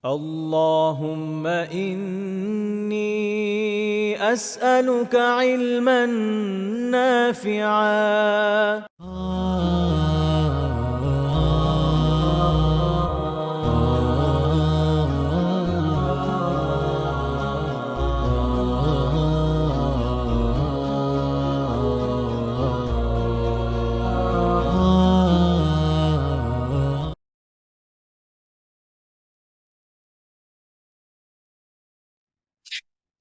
اللهم إني أسألك علما نافعا.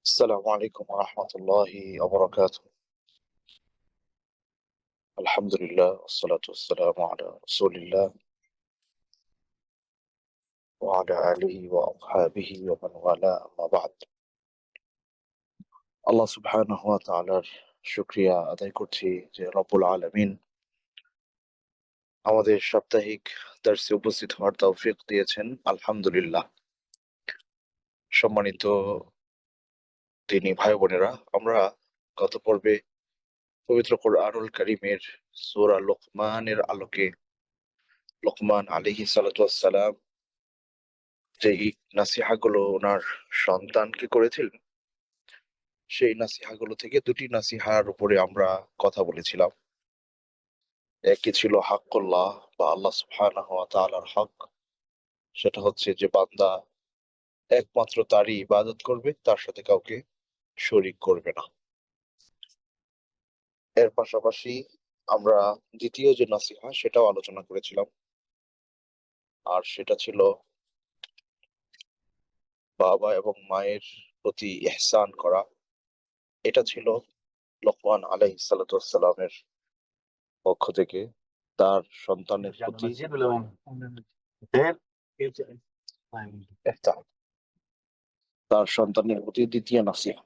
السلام عليكم ورحمة الله وبركاته. الحمد لله والصلاة والسلام على رسول الله وعلى آله وأصحابه ومن والاه أما بعد. আল্লাহ সুবহানাহু ওয়া তাআলার শুকরিয়া আদায় করছি যে রব্বুল আলামিন আমাদের সাপ্তাহিক দার্সে উপস্থিত হওয়ার তৌফিক দিয়েছেন। আলহামদুলিল্লাহ। সম্মানিত দিনী ভাই বোনেরা, আমরা গত পর্বে পবিত্র কোরআনুল কারীমের সূরা লোকমানের আলোকে লোকমান আলাইহিস সালাতু ওয়াস সালাম যেই নাসিহাগুলো ওনার সন্তানকে করেছিলেন, সেই নাসিহাগুলো থেকে দুটি নাসিহার উপরে আমরা কথা বলেছিলাম। একটি ছিল হাক্কুল্লাহ বা আল্লাহ সুবহানাহু ওয়া তাআলার হক। সেটা হচ্ছে যে বান্দা একমাত্র তারই ইবাদত করবে, তার সাথে কাউকে শরীক করবে না। এর পাশাপাশি আমরা দ্বিতীয় যে নাসিহা সেটাও আলোচনা করেছিলাম, আর সেটা ছিল বাবা এবং মায়ের প্রতি ইহসান করা। এটা ছিল লোকমান আলাইহিস সালাতু ওয়াস সালামের পক্ষ থেকে তার সন্তানের প্রতি দ্বিতীয় নাসিহা।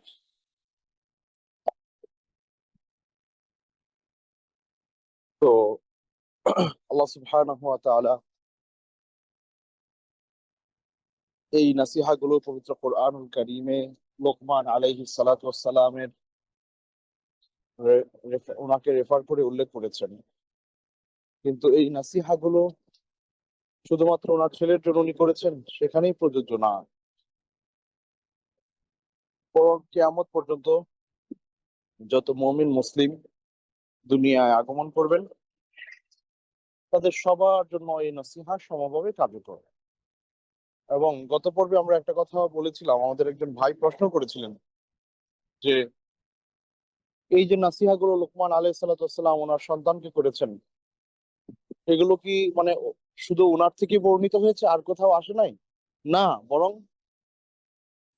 তো আল্লাহ সুবহানাহু ওয়া তাআলা এই নাসিহাগুলো পবিত্র কোরআনুল কারীমে লোকমান আলাইহিস সালাতু ওয়াস সালামের ওনাকে রেফার করে উল্লেখ করেছেন। কিন্তু এই নাসিহাগুলো শুধুমাত্র ওনার ছেলের জন্য উনি করেছেন সেখানেই প্রযোজ্য না, বরং কিয়ামত পর্যন্ত যত মুমিন মুসলিম দুনিয়ায় আগমন করবেন তাদের সবার জন্য এই নসিহা সমভাবে কার্যকর। এবং গত পর্বে আমরা একটা কথা বলেছিলাম, আমাদের একজন ভাই প্রশ্ন করেছিলেন যে এই যে নাসিহাগুলো লোকমান আলাইহিস সালাতু ওয়াস সালাম ওনার সন্তানকে করেছেন, এগুলো কি মানে শুধু ওনার থেকে বর্ণিত হয়েছে, আর কোথাও আসে নাই? না, বরং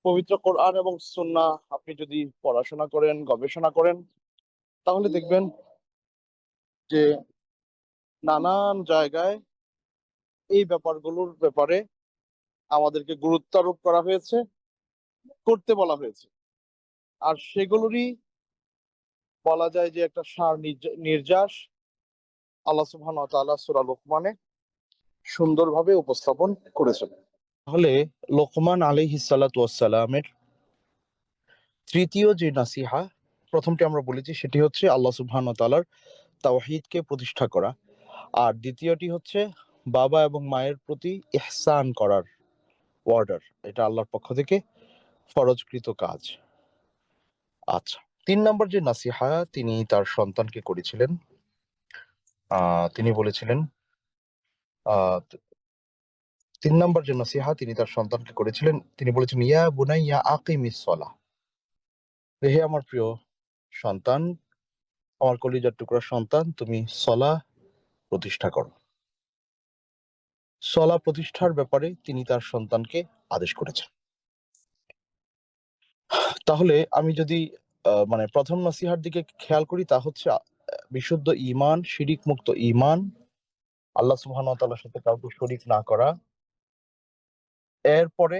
পবিত্র কোরআন এবং সুন্নাহ আপনি যদি পড়াশোনা করেন, গবেষণা করেন, তাহলে দেখবেন যে নানান জায়গায় এই ব্যাপারগুলোর ব্যাপারে আমাদেরকে গুরুত্ব আরোপ করা হয়েছে, করতে বলা হয়েছে। আর সেগুলোরই বলা যায় যে একটা সার নির্যাস আল্লাহ সুবহানাহু ওয়া তাআলা সূরা লোকমানে সুন্দরভাবে উপস্থাপন করেছেন। তাহলে লোকমান আলাইহিস সালাতু ওয়াস সালামের তৃতীয় যে নাসিহা, প্রথমটি আমরা বলেছি সেটি হচ্ছে আল্লাহ সুবহানাহু ওয়া তাআলার তাওহীদকে প্রতিষ্ঠা করা, আর দ্বিতীয়টি হচ্ছে বাবা এবং মায়ের প্রতি ইহসান করার অর্ডার। এটা আল্লাহর পক্ষ থেকে ফরজকৃত কাজ। আচ্ছা, ৩ নম্বর যে নাসিহা তিনি তার সন্তানকে করেছিলেন, তিনি বলেছিলেন, আ ৩ নম্বর যে নসিহা তিনি তার সন্তানকে করেছিলেন, তিনি বলেছেন, ইয়া বুনাইয়া আকিমিস সলাহ। হে আমার প্রিয় সন্তান, আমার কলিজার টুকরা সন্তান, তুমি সলাহ প্রতিষ্ঠা করো। সলাহ প্রতিষ্ঠার ব্যাপারে তিনি তার সন্তানকে আদেশ করেছেন। তাহলে আমি যদি মানে প্রথম নসিহার দিকে খেয়াল করি, তা হচ্ছে বিশুদ্ধ ঈমান, শিরিক মুক্ত ঈমান, আল্লাহ সুবহানাহু ওয়া তাআলার সাথে কাউকে শরীক না করা। এরপরে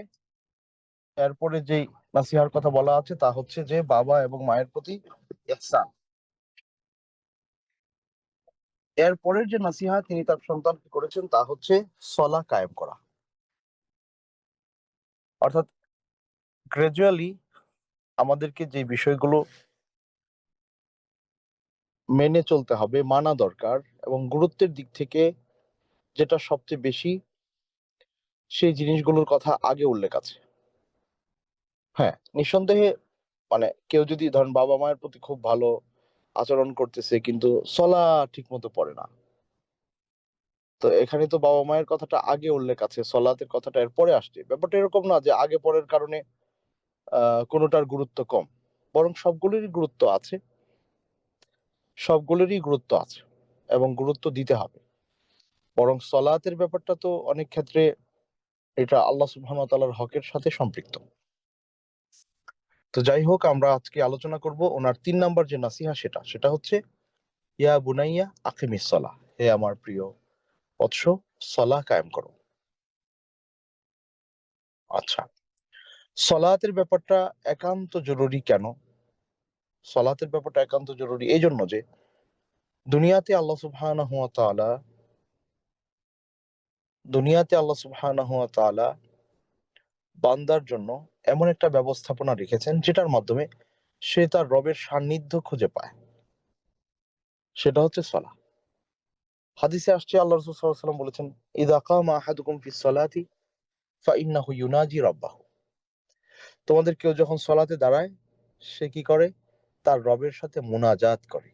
এরপরে যেই নাসিহার কথা বলা আছে তা হচ্ছে যে বাবা এবং মায়ের প্রতি ইহসান। এরপরের যে নাসিহা তিনি তার সন্তানকে করেছেন তা হচ্ছে সলাহ কায়েম করা। অর্থাৎ গ্রাজুয়ালি আমাদেরকে যে বিষয়গুলো মেনে চলতে হবে, মানা দরকার, এবং গুরুত্বের দিক থেকে যেটা সবচেয়ে বেশি, সেই জিনিসগুলোর কথা আগে উল্লেখ আছে। হ্যাঁ, নিঃসন্দেহে মানে কেউ যদি ধরেন বাবা মায়ের প্রতি খুব ভালো আচরণ করতেছে কিন্তু ঠিক মতো পড়ে না, তো এখানে তো বাবা মায়ের কথাটা আগে উল্লেখ আছে, সলাতের কথাটা এর পরে আসছে। ব্যাপারটা এরকম না যে আগে পরের কারণে কোনোটার গুরুত্ব কম, বরং সবগুলোরই গুরুত্ব আছে, সবগুলোরই গুরুত্ব আছে এবং গুরুত্ব দিতে হবে। বরং সলাতের ব্যাপারটা তো অনেক ক্ষেত্রে এটা আল্লাহ সুবহানাহু ওয়া তাআলার হকের সাথে সম্পৃক্ত। তো যাই হোক, আমরা আজকে আলোচনা করব ওনার ৩ নাম্বার যে নাসিহা, সেটা হচ্ছে ইয়া বুনাইয়া আকিমিস সালাহ, হে আমার প্রিয় বৎস, সালাহ কায়েম করো। আচ্ছা, সলাতের ব্যাপারটা একান্ত জরুরি কেন? সলাতের ব্যাপারটা একান্ত জরুরি এই জন্য যে দুনিয়াতে আল্লাহ সুবহানাহু ওয়া তাআলা বান্দার জন্য এমন একটা ব্যবস্থাপনা রেখেছেন যেটার মাধ্যমে সে তার রবের সান্নিধ্য খুঁজে পায়, সেটা হচ্ছে সলাহ। হাদিসে আসছে আল্লাহ রাসূল সাল্লাল্লাহু আলাইহি ওয়াসাল্লাম বলেছেন, ইযা কামা আহাদুকুম ফিস সালাতি ফাইন্নাহু ইউনাজি রাব্বাহু। তোমাদের কেউ যখন সলাতে দাঁড়ায় সে কি করে? তার রবের সাথে মুনাজাত করে।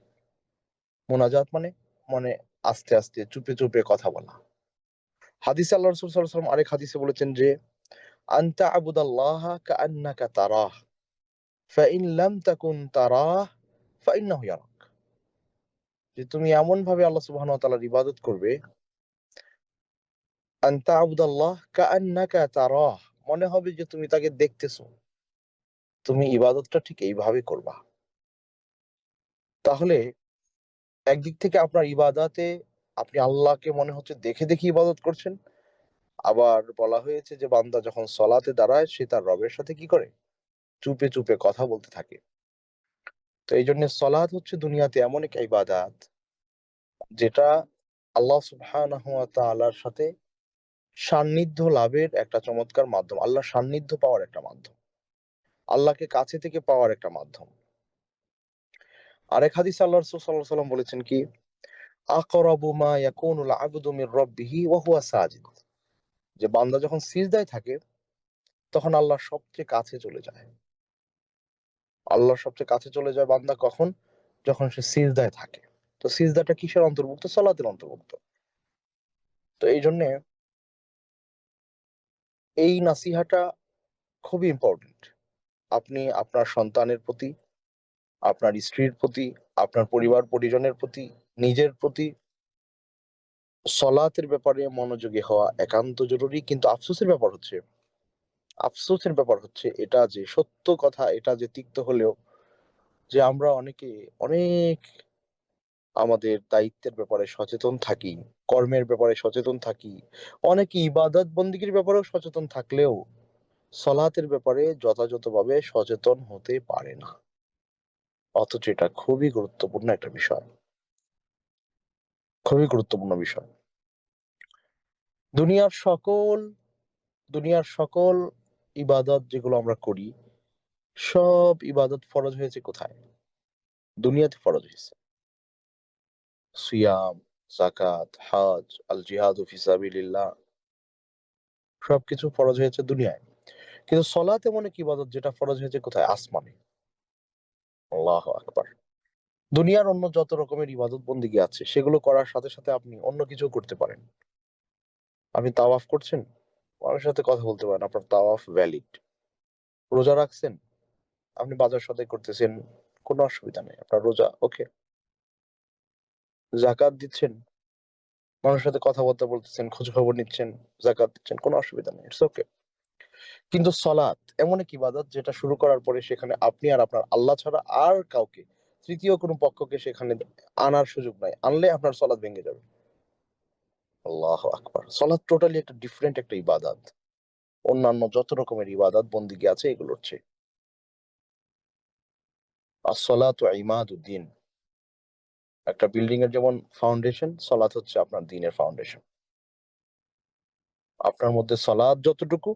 মুনাজাত মানে মানে আস্তে আস্তে চুপে চুপে কথা বলা। হাদিসে আল্লাহ রাসূল সাল্লাল্লাহু আলাইহি ওয়াসাল্লাম আরেক হাদিসে বলেছেন যে আনতা আবুদাল্লাহা কাআন্নাকা তারাহ ফাইন লাম তাকুন তারাহ ফাইন্নাহু ইয়ারাক। যে তুমি এমন ভাবে আল্লাহ সুবহানাহু ওয়া তাআলার ইবাদত করবে, আনতা আবুদাল্লাহ কাআন্নাকা তারাহ, মনে হবে যে তুমি তাকে দেখতেছো। তুমি ইবাদতটা ঠিক এইভাবে করবা। তাহলে একদিক থেকে আপনার ইবাদাতে আপনি আল্লাহকে মনে হচ্ছে দেখে দেখে ইবাদত করছেন। আবার বলা হয়েছে যে বান্দা যখন সলাতে দাঁড়ায় সে তার রবের সাথে কি করে? চুপে চুপে কথা বলতে থাকে। তো এই জন্য সলাত হচ্ছে দুনিয়াতে এমন এক ইবাদাত যেটা আল্লাহ সুবহানাহু ওয়া তাআলার সাথে সান্নিধ্য লাভের একটা চমৎকার মাধ্যম, আল্লাহর সান্নিধ্য পাওয়ার একটা মাধ্যম, আল্লাহকে কাছে থেকে পাওয়ার একটা মাধ্যম। আরেক হাদিসে আল্লাহ রাসূল সাল্লাল্লাহু আলাইহি ওয়াসাল্লাম বলেছেন কি, আকরাবু মা ইয়াকুনুল আবদু মির রাব্বিহি ওয়া হুয়া সাজিদ। যে বান্দা যখন সিজদায় থাকে তখন আল্লাহর সবচেয়ে কাছে চলে যায়। আল্লাহর সবচেয়ে কাছে চলে যায় বান্দা কখন? যখন সে সিজদায় থাকে। তো সিজদাটা কিসের অন্তর্ভুক্ত? সলাতের অন্তর্ভুক্ত। তো এই জন্যে এই নাসিহাটা খুবই ইম্পর্টেন্ট। আপনি আপনার সন্তানের প্রতি, আপনার স্ত্রীর প্রতি, আপনার পরিবার পরিজনের প্রতি, নিজের প্রতি সলাতের ব্যাপারে মনোযোগী হওয়া একান্ত জরুরি। কিন্তু আফসোসের ব্যাপার হচ্ছে এটা যে সত্য কথা, এটা যে তিক্ত হলেও যে আমরা অনেকে অনেক আমাদের দায়িত্বের ব্যাপারে সচেতন থাকি, কর্মের ব্যাপারে সচেতন থাকি, অনেকে ইবাদত বন্দেগীর ব্যাপারেও সচেতন থাকলেও সলাতের ব্যাপারে যথাযথভাবে সচেতন হতে পারে না। অথচ এটা খুবই গুরুত্বপূর্ণ একটা বিষয়, খুবই গুরুত্বপূর্ণ বিষয়। দুনিয়ার সকল দুনিয়ার সকল ইবাদত যেগুলো আমরা করি, সব ইবাদত ফরজ হয়েছে কোথায়? দুনিয়াতে ফরজ হয়েছে। সিয়াম, যাকাত, হজ, আল জিহাদু ফি সাবিলিল্লাহ, সবকিছু ফরজ হয়েছে দুনিয়ায়। কিন্তু সলাত এমন এক ইবাদত যেটা ফরজ হয়েছে কোথায়? আসমানে। আল্লাহু আকবার। দুনিয়ার অন্য যত রকমের ইবাদত বন্দেগী আছে সেগুলো করার সাথে সাথে আপনি অন্য কিছু করতে পারেন। আপনি তাওয়াফ করছেন, মানুষের সাথে কথা বলতে পারেন, আপনার তাওয়াফ ভ্যালিড। রোজা রাখছেন, আপনি বাজার সদাই করতেছেন, কোনো অসুবিধা নেই, আপনার রোজা ওকে। যাকাত দিচ্ছেন, মানুষের সাথে কথাবার্তা বলতেছেন, খোঁজ খবর নিচ্ছেন, যাকাত দিচ্ছেন, কোনো অসুবিধা নেই, ইটস ওকে। কিন্তু সলাত এমন এক ইবাদত যেটা শুরু করার পরে সেখানে আপনি আর আপনার আল্লাহ ছাড়া আর কাউকে, তৃতীয় কোনো পক্ষকে সেখানে আনার সুযোগ নাই। আনলে আপনার সলাত ভেঙে যাবে। আল্লাহু আকবার। সলাত টোটালি একটা ডিফারেন্ট একটা ইবাদত। অন্যান্য যত রকমের ইবাদত বন্দেগী আছে এগুলোর চেয়ে। as-salatu ইমাদুদ্দিন। একটা বিল্ডিং এর যেমন ফাউন্ডেশন, সলাত হচ্ছে আপনার দ্বীনের ফাউন্ডেশন। আপনার মধ্যে সলাত যতটুকু,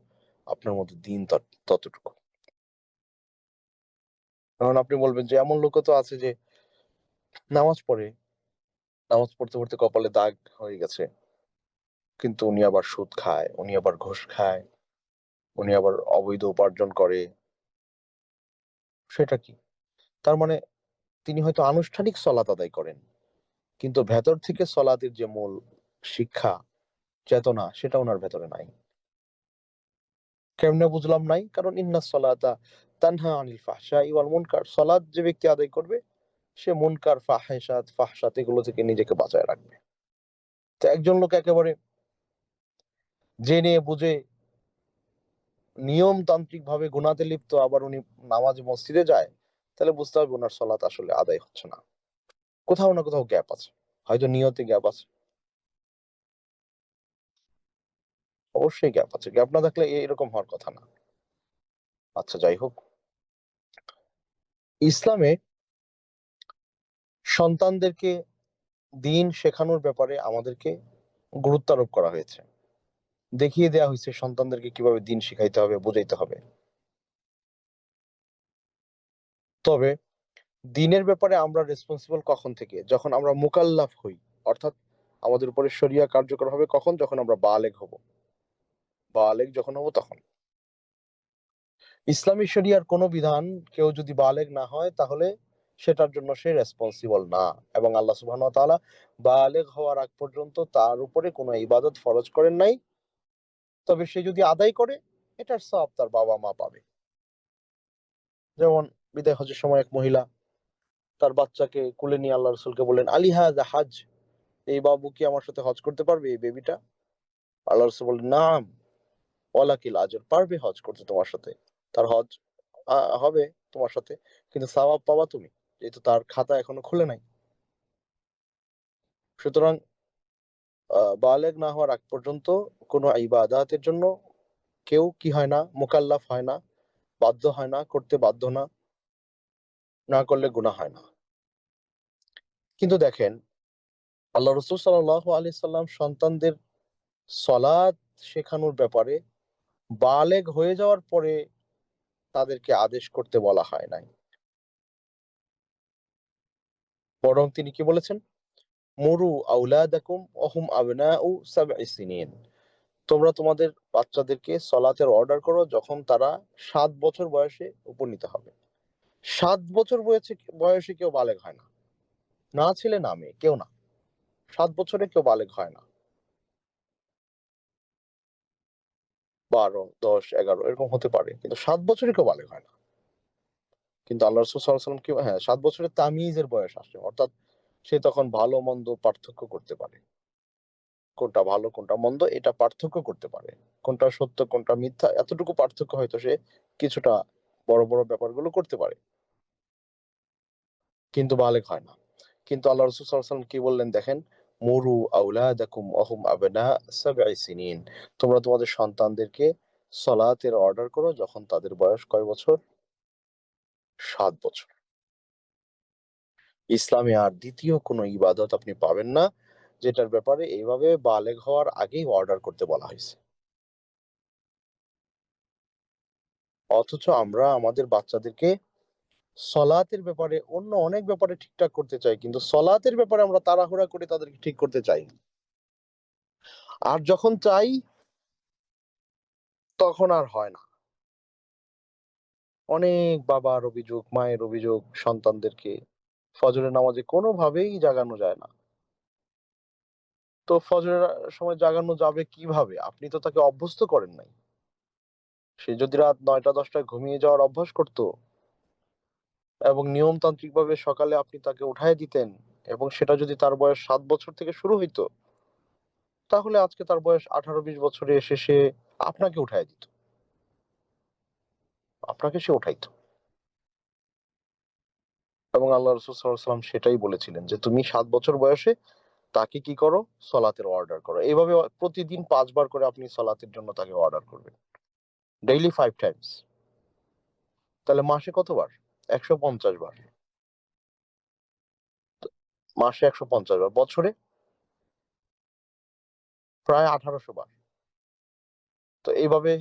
আপনার মধ্যে দ্বীন ততটুকু। কারণ আপনি বলবেন যে এমন লোকও তো আছে যে নামাজ পড়ে, নামাজ পড়তে পড়তে কপালে দাগ হয়ে গেছে, কিন্তু উনি আবার সুদ খায়, উনি আবার ঘুষ খায়, উনি আবার অবৈধ উপার্জন করে। সেটা কি? তার মানে তিনি হয়তো আনুষ্ঠানিক সলাত আদায় করেন, কিন্তু ভেতর থেকে সলাতের যে মূল শিক্ষা, চেতনা, সেটা ওনার ভেতরে নাই। কেমনে বুঝলাম নাই? কারণ ইন্না সলাতা তানহা আনিল ফাহশাই ওয়াল মুনকার, সলাত যে ব্যক্তি আদায় করবে সে মুনকার, ফাহশাত এগুলো থেকে নিজেকে বাঁচায় রাখবে। তো একজন লোক একেবারে জেনে বুঝে নিয়মতান্ত্রিক ভাবে গুনাতে লিপ্ত, আবার উনি নামাজ মসজিদে যায়, তাহলে বুঝতে হবে ওনার সলাত আসলে আদায় হচ্ছে না, কোথাও না কোথাও গ্যাপ আছে, হয়তো নিয়তে গ্যাপ আছে, অবশ্যই গ্যাপ আছে। গ্যাপ না থাকলে এরকম হওয়ার কথা না। আচ্ছা, যাই হোক, ইসলামে সন্তানদেরকে দিন শেখানোর ব্যাপারে আমাদেরকে গুরুত্ব আরোপ করা হয়েছে, দেখিয়ে দেওয়া হয়েছে সন্তানদেরকে কিভাবে দিন শিখাইতে হবে, বোঝাইতে হবে। তবে দিনের ব্যাপারে আমরা রেসপন্সিবল কখন থেকে? যখন আমরা মুকাল্লাফ হই, অর্থাৎ আমাদের উপরে শরিয়া কার্যকর হবে কখন? যখন আমরা বালেগ হব। বালেগ যখন হব তখন। ইসলামী শরিয়ার কোনো বিধান কেউ যদি বালেগ না হয় তাহলে সেটার জন্য সে রেসপন্সিবল না, এবং আল্লাহ সুবহানাহু ওয়া তাআলা বালেগ হওয়ার আগ পর্যন্ত তার উপরে কোনো ইবাদত ফরজ করেন নাই। তবে সে যদি আদায় করে, এটার সওয়াব তার বাবা মা পাবে। যেমন বিদায় হজের সময় এক মহিলা তার বাচ্চাকে কুলে নিয়ে আল্লাহ রাসূলকে বললেন, আলী হাযা হাজ, এই বাবু কি আমার সাথে হজ করতে পারবে, এই বেবিটা? আল্লাহ রাসূল বললেন, নাম ওয়ালাকিল আজর, পারবে হজ করতে তোমার সাথে, তার হজ হবে তোমার সাথে, কিন্তু সওয়াব পাবা তুমি, যেহেতু তার খাতা এখনো খুলে নাই। সুতরাং বালেগ না হওয়ার আগ পর্যন্ত কোনো ইবাদাতের জন্য কেউ কি হয় না, মুকাল্লাফ হয় না, বাধ্য হয় না, করতে বাধ্য না, না করলে গুনাহ হয় না। কিন্তু দেখেন, আল্লাহ রাসূল সাল্লাল্লাহু আলাইহি সাল্লাম সন্তানদের সলাত শেখানোর ব্যাপারে বালেগ হয়ে যাওয়ার পরে তাদেরকে আদেশ করতে বলা হয় নাই, বরং তিনি কি বলেছেন? মুরু আউলাদাকুম ওহুম আবনাউ সাবঈ সিনিন, তোমরা তোমাদের বাচ্চাদেরকে সলাতের অর্ডার করো যখন তারা 7 বছর বয়সে উপনীত হবে। 7 বছর বয়সে কেউ বালেগ হয় না, না ছেলে না মেয়ে, কেউ না। 7 বছরে কেউ বালেগ হয় না। 12, 10, 11 এরকম হতে পারে, কিন্তু 7 বছরে কেউ বালেগ হয় না। কিন্তু আল্লাহ রাসূল সাল্লাল্লাহু আলাইহি ওয়াসাল্লাম কি, হ্যাঁ, 7 বছরের তামিজের বয়স আসে, অর্থাৎ সে তখন ভালো মন্দ পার্থক্য করতে পারে, কোনটা ভালো কোনটা মন্দ এটা পার্থক্য করতে পারে, কোনটা সত্য কোনটা মিথ্যা, এতটুকু পার্থক্য হয়তো সে কিছুটা বড় বড় ব্যাপারগুলো করতে পারে, কিন্তু বালেগ হয় না। কিন্তু আল্লাহ রাসূল সাল্লাল্লাহু আলাইহি ওয়াসাল্লাম কি বললেন দেখেন, মুরু আউলাদাকুম ওয়াহুম আবনা সাবঈ সিনিন, তোমরা তোমাদের সন্তানদেরকে সলাতের অর্ডার করো যখন তাদের বয়স কয় বছর? 7 বছর। ইসলামে আর দ্বিতীয় কোনো ইবাদত আপনি পাবেন না যেটার ব্যাপারে এইভাবে বালেগ হওয়ার আগেই অর্ডার করতে বলা হয়েছে। অথচ আমরা আমাদের বাচ্চাদেরকে সলাতের ব্যাপারে, অন্য অনেক ব্যাপারে ঠিকঠাক করতে চাই, কিন্তু সলাতের ব্যাপারে আমরা তাড়াহুড়া করে তাদেরকে ঠিক করতে চাই। আর যখন চাই তখন আর হয় না। অনেক বাবার অভিযোগ, মায়ের অভিযোগ, সন্তানদেরকে ফজরের নামাজে কোনোভাবেই জাগানো যায় না। তো ফজরের সময় জাগানো যাবে কিভাবে? আপনি তো তাকে অভ্যস্ত করেন নাই। সে যদি রাত 9টা 10টায় ঘুমিয়ে যাওয়ার অভ্যাস করত এবং নিয়মতান্ত্রিকভাবে সকালে আপনি তাকে উঠায় দিতেন, এবং সেটা যদি তার বয়স 7 বছর থেকে শুরু হইতো, তাহলে আজকে তার বয়স 18-20 বছরে এসে সে আপনাকে উঠায় দিত। আপনাকে সে উঠাইতো। এবং আল্লাহ রাসূল সাল্লাল্লাহু আলাইহি ওয়াসাল্লাম সেটাই বলেছিলেন যে, তুমি 7 বছর বয়সে তাকে কি করো? সলাতের অর্ডার করো। এভাবে প্রতিদিন 5 বার করে আপনি সলাতের জন্য তাকে অর্ডার করবেন। Daily 5 Times. তাহলে মাসে কতবার? 150 বার। মাসে 150 বার। বছরে প্রায় 1800 বার। তো এইভাবে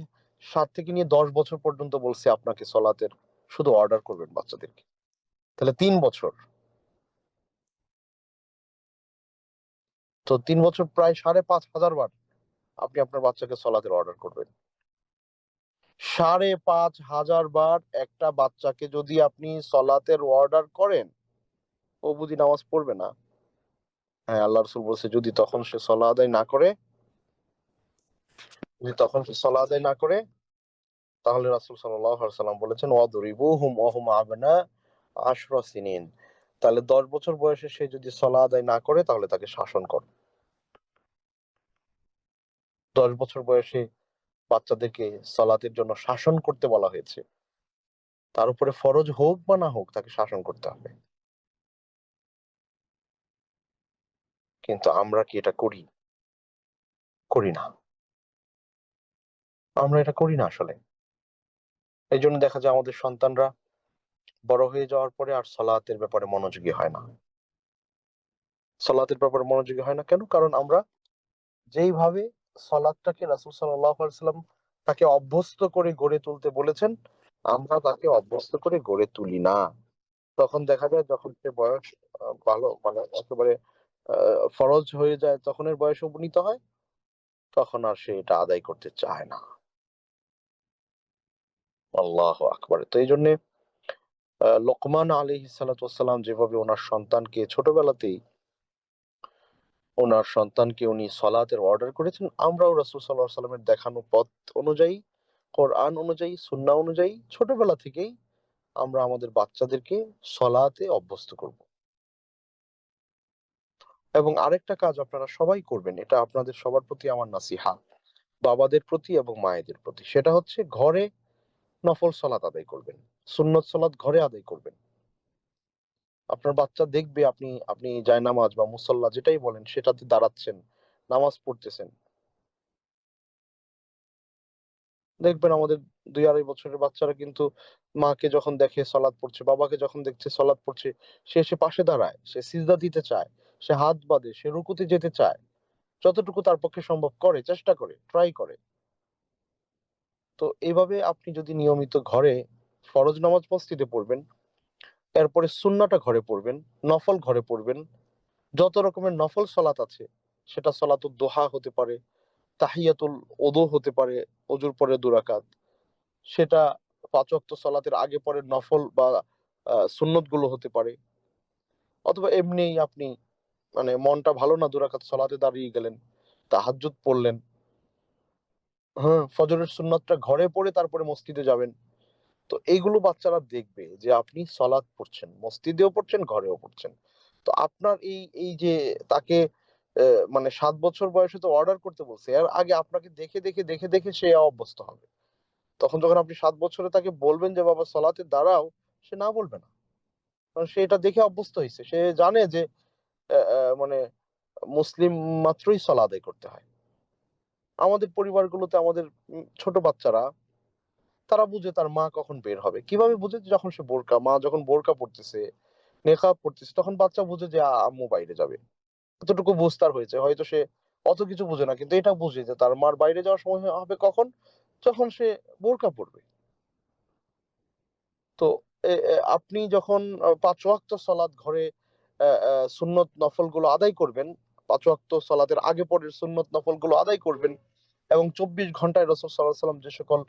7 থেকে নিয়ে 10 বছর পর্যন্ত বলছি আপনাকে সলাতের শুধু অর্ডার করবেন বাচ্চাদেরকে। তাহলে 3 বছর। তো 3 বছর প্রায় 5500 বার। আপনি আপনার বাচ্চাকে সলাতের অর্ডার করবেন। 5,500 বার একটা বাচ্চাকে যদি আপনি সলাতের অর্ডার করেন, ও বুঝি নামাজ পড়বে না? হ্যাঁ, আল্লাহ রাসূল বলছে যদি তখন সে সলা আদায় না করে, তাহলে রাসূল সাল্লাল্লাহু আলাইহি ওয়াসাল্লাম বলেছেন ওয়াদরিবুহুম ওয়া হুম আবনা 10 সিনিন। তাহলে 10 বছর বয়সে সে যদি সলা আদায় না করে তাহলে তাকে শাসন কর। 10 বছর বয়সে বাচ্চাদেরকে সালাতের জন্য শাসন করতে বলা হয়েছে। তার উপরে ফরজ হোক বা না হোক তাকে শাসন করতে হবে। কিন্তু আমরা কি এটা করি? করি না। আমরা এটা করি না আসলে। এইজন্য দেখা যায় আমাদের সন্তানরা বড় হয়ে যাওয়ার পরে আর সালাতের ব্যাপারে মনোযোগী হয় না। সালাতের ব্যাপারে মনোযোগী হয় না কেন? কারণ আমরা যেইভাবে সালাতটাকে রাসূল সাল্লাল্লাহু আলাইহি ওয়াসাল্লাম তাকে অভ্যস্ত করে গড়ে তুলতে বলেছেন, আমরা তাকে অভ্যস্ত করে গড়ে তুলি না। তখন দেখা যায় যখন সে বয়স ভালো মানে একেবারে ফরজ হয়ে যায়, তখন এর বয়স উপনীত হয়, তখন আর সে এটা আদায় করতে চায় না। আল্লাহু আকবার। তো এইজন্যে লোকমান আলাইহিস সালাতু ওয়াস সালাম যেভাবে উনার সন্তানকে উনি সলাতের অর্ডার করেছেন, আমরাও রাসূল সাল্লাল্লাহু আলাইহি ওয়াসাল্লামের দেখানো পথ অনুযায়ী, কোরআন অনুযায়ী, সুন্নাহ অনুযায়ী ছোটবেলা থেকেই আমরা আমাদের বাচ্চাদেরকে সলাতে অভ্যস্ত করব। এবং আরেকটা কাজ আপনারা সবাই করবেন। এটা আপনাদের সবার প্রতি আমার নাসিহা। বাবাদের প্রতি এবং মায়েদের প্রতি। সেটা হচ্ছে ঘরে নফল সালাত আদায় করবেন। সুন্নত সালাত ঘরে আদায় করবেন। আপনার বাচ্চা দেখবে আপনি আপনি জায়নামাজ বা মুসাল্লা যেটাই বলেন সেটাতে দাঁড়াচ্ছেন, নামাজ পড়তেছেন। দেখবেন আমাদের ২-২.৫ বছরের বাচ্চারা কিন্তু মাকে যখন দেখে সালাত পড়ছে, বাবাকে যখন দেখছে সালাত পড়ছে, সে এসে পাশে দাঁড়ায়, সে সিজদা দিতে চায়, সে হাত বাঁধে, সে রুকুতে যেতে চায়। যতটুকু তার পক্ষে সম্ভব করে, চেষ্টা করে, ট্রাই করে। তো এভাবে আপনি যদি নিয়মিত ঘরে ফরজ নামাজ মসজিদে পড়বেন, এরপরে সুন্নাহটা ঘরে পড়বেন, নফল ঘরে পড়বেন। যত রকমের নফল সালাত আছে, সেটা সালাতুদ দোহা হতে পারে, তাহিয়াতুল ওযু হতে পারে, ওযুর পরে ২ রাকাত। সেটা ৫ ওয়াক্ত সালাতের আগে পরে নফল বা সুন্নত গুলো হতে পারে। অথবা এমনিই আপনি মানে মনটা ভালো না ২ রাকাত সালাতে দাঁড়িয়ে গেলেন, তাহাজ্জুদ পড়লেন। হ্যাঁ, ফজরের সুন্নাতটা ঘরে পড়ে তারপরে মসজিদে যাবেন। তো এইগুলো বাচ্চারা দেখবে যে আপনি সালাত পড়ছেন, মসজিদেও পড়ছেন, ঘরেও পড়ছেন। তো আপনার এই যে তাকে মানে ৭ বছর বয়সে তো অর্ডার করতে বলছে। এর আগে আপনাকে দেখে সে অভ্যস্ত হবে। তখন যখন আপনি ৭ বছরে তাকে বলবেন যে, "বাবা সলাতে দাঁড়াও", সে না বলবে না। কারণ সে এটা দেখে অভ্যস্ত হইছে। সে জানে যে মানে মুসলিম মাত্রই সলা আদায় করতে হয়। আমাদের পরিবারগুলোতে আমাদের ছোট বাচ্চারা তারা বুঝে তার মা কখন বের হবে। কিভাবে বুঝে? যখন সে মা যখন বোরকা পড়তেছে, নেকাব পড়তেছে, তখন বাচ্চা বুঝে যে আম্মু বাইরে যাবে। এতটুকু বুঝ তার হয়েছে। হয়তো সে অত কিছু বুঝে না। কিন্তু এটা বুঝে যে তার মার বাইরে যাওয়ার সময় হবে কখন? যখন সে বোরকা পড়বে। তো আপনি যখন ৫ ওয়াক্ত সালাত ঘরে সুন্নত নফলগুলো আদায় করবেন, ৫ ওয়াক্ত সালাতের আগে পরের সুন্নত নফলগুলো আদায় করবেন এবং ২৪ ঘন্টায় রাসূল সাল্লাল্লাহু আলাইহি ওয়াসাল্লাম যে সকল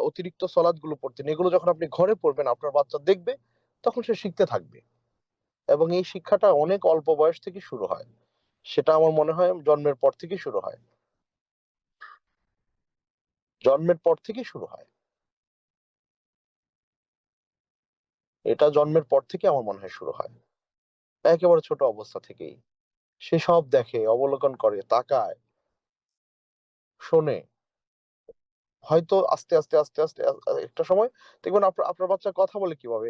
অতিরিক্ত সালাতগুলো পড়তেন, এগুলো যখন আপনি ঘরে পড়বেন, আপনার বাচ্চা দেখবে, তখন সে শিখতে থাকবে। এবং এই শিক্ষাটা অনেক অল্প বয়স থেকে শুরু হয়। সেটা আমার মনে হয় জন্মের পর থেকেই শুরু হয়। জন্মের পর থেকেই শুরু হয়। এটা জন্মের পর থেকে আমার মনে হয় শুরু হয়। একেবারে ছোট অবস্থা থেকেই। সে সব দেখে, অবলোকন করে, তাকায়, শোনে। হয়তো আস্তে আস্তে একটা সময় দেখবেন আপনার আপনার বাচ্চা কথা বলে কিভাবে?